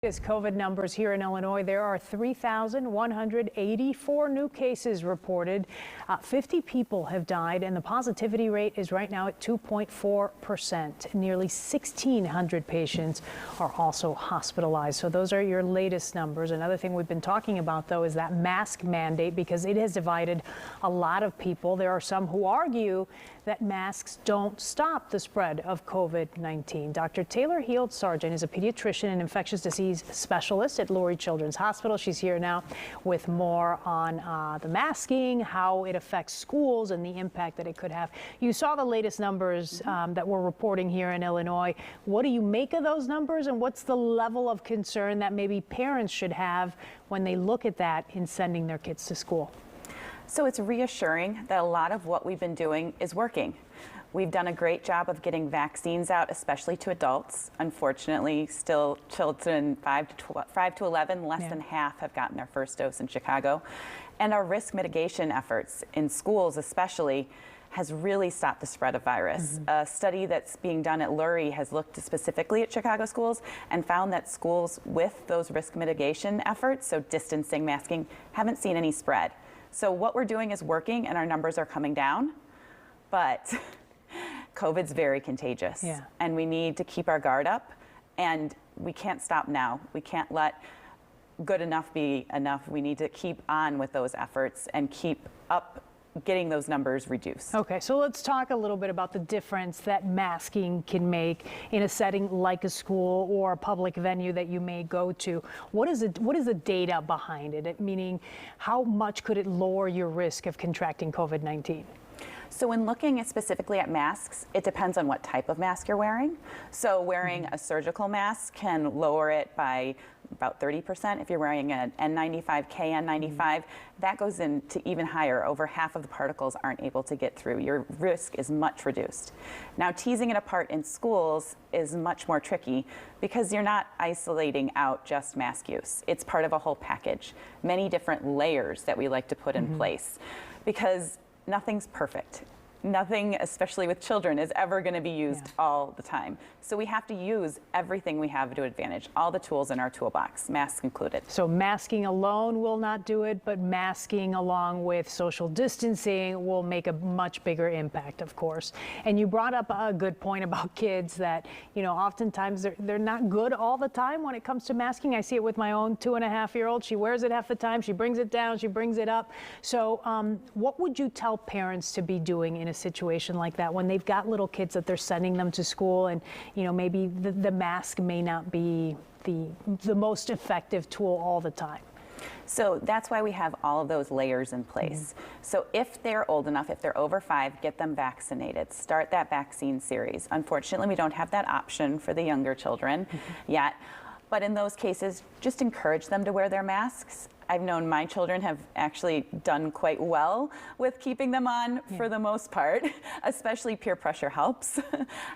COVID numbers here in Illinois, there are 3,184 new cases reported. 50 people have died, and the positivity rate is right now at 2.4%. Nearly 1,600 patients are also hospitalized. So those are your latest numbers. Another thing we've been talking about, though, is that mask mandate, because it has divided a lot of people. There are some who argue that masks don't stop the spread of COVID-19. Dr. Taylor Heald-Sargent is a pediatrician and infectious disease specialist at Lurie Children's Hospital. She's here now with more on the masking, how it affects schools, and the impact that it could have. You saw the latest numbers that we're reporting here in Illinois. What do you make of those numbers, and what's the level of concern that maybe parents should have when they look at that in sending their kids to school? So it's reassuring that a lot of what we've been doing is working. We've done a great job of getting vaccines out, especially to adults. Unfortunately, still children 5 to 11, less than half have gotten their first dose in Chicago. And our risk mitigation efforts in schools especially has really stopped the spread of virus. A study that's being done at Lurie has looked specifically at Chicago schools and found that schools with those risk mitigation efforts, so distancing, masking, haven't seen any spread. So what we're doing is working, and our numbers are coming down, but COVID's very contagious, and we need to keep our guard up, and we can't stop now. We can't let good enough be enough. We need to keep on with those efforts and keep up getting those numbers reduced. Okay, so let's talk a little bit about the difference that masking can make in a setting like a school or a public venue that you may go to. What is the data behind it? Meaning, how much could it lower your risk of contracting COVID-19? So when looking specifically at masks, it depends on what type of mask you're wearing. So wearing a surgical mask can lower it by about 30%. If you're wearing an N95, KN95, that goes into even higher. Over half of the particles aren't able to get through. Your risk is much reduced. Now, teasing it apart in schools is much more tricky because you're not isolating out just mask use. It's part of a whole package. Many different layers that we like to put in place, because nothing's perfect. Nothing, especially with children, is ever going to be used all the time. So we have to use everything we have to advantage, all the tools in our toolbox, masks included. So masking alone will not do it, but masking along with social distancing will make a much bigger impact, of course. And you brought up a good point about kids that, you know, oftentimes they're not good all the time when it comes to masking. I see it with my own 2.5-year-old. She wears it half the time. She brings it down. She brings it up. So what would you tell parents to be doing in a situation like that when they've got little kids that they're sending them to school, and you know, maybe the mask may not be the most effective tool all the time? So that's why we have all of those layers in place. So if they're old enough, if they're over 5, get them vaccinated. Start that vaccine series. Unfortunately, we don't have that option for the younger children yet. But in those cases, just encourage them to wear their masks. I've known my children have actually done quite well with keeping them on for the most part, especially peer pressure helps.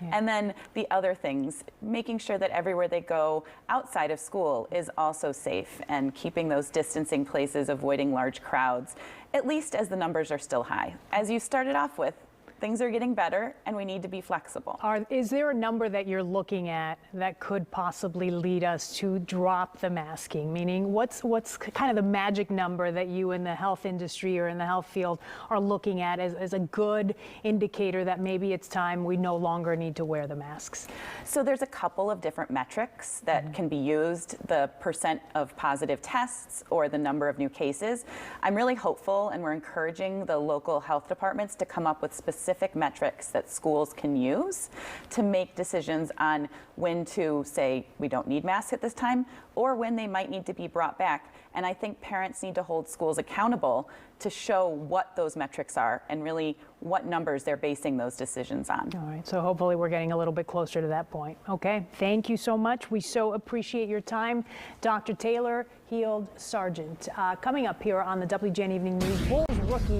And then the other things, making sure that everywhere they go outside of school is also safe, and keeping those distancing places, avoiding large crowds, at least as the numbers are still high. As you started off with, things are getting better, and we need to be flexible. Is there a number that you're looking at that could possibly lead us to drop the masking? Meaning, what's kind of the magic number that you in the health industry or in the health field are looking at as a good indicator that maybe it's time we no longer need to wear the masks? So there's a couple of different metrics that can be used, the percent of positive tests or the number of new cases. I'm really hopeful, and we're encouraging the local health departments to come up with specific metrics that schools can use to make decisions on when to say we don't need masks at this time, or when they might need to be brought back. And I think parents need to hold schools accountable to show what those metrics are and really what numbers they're basing those decisions on. All right, so hopefully we're getting a little bit closer to that point. Okay, thank you so much. We so appreciate your time, Dr. Taylor Heald-Sargent. Coming up here on the WGN Evening News, Bulls rookie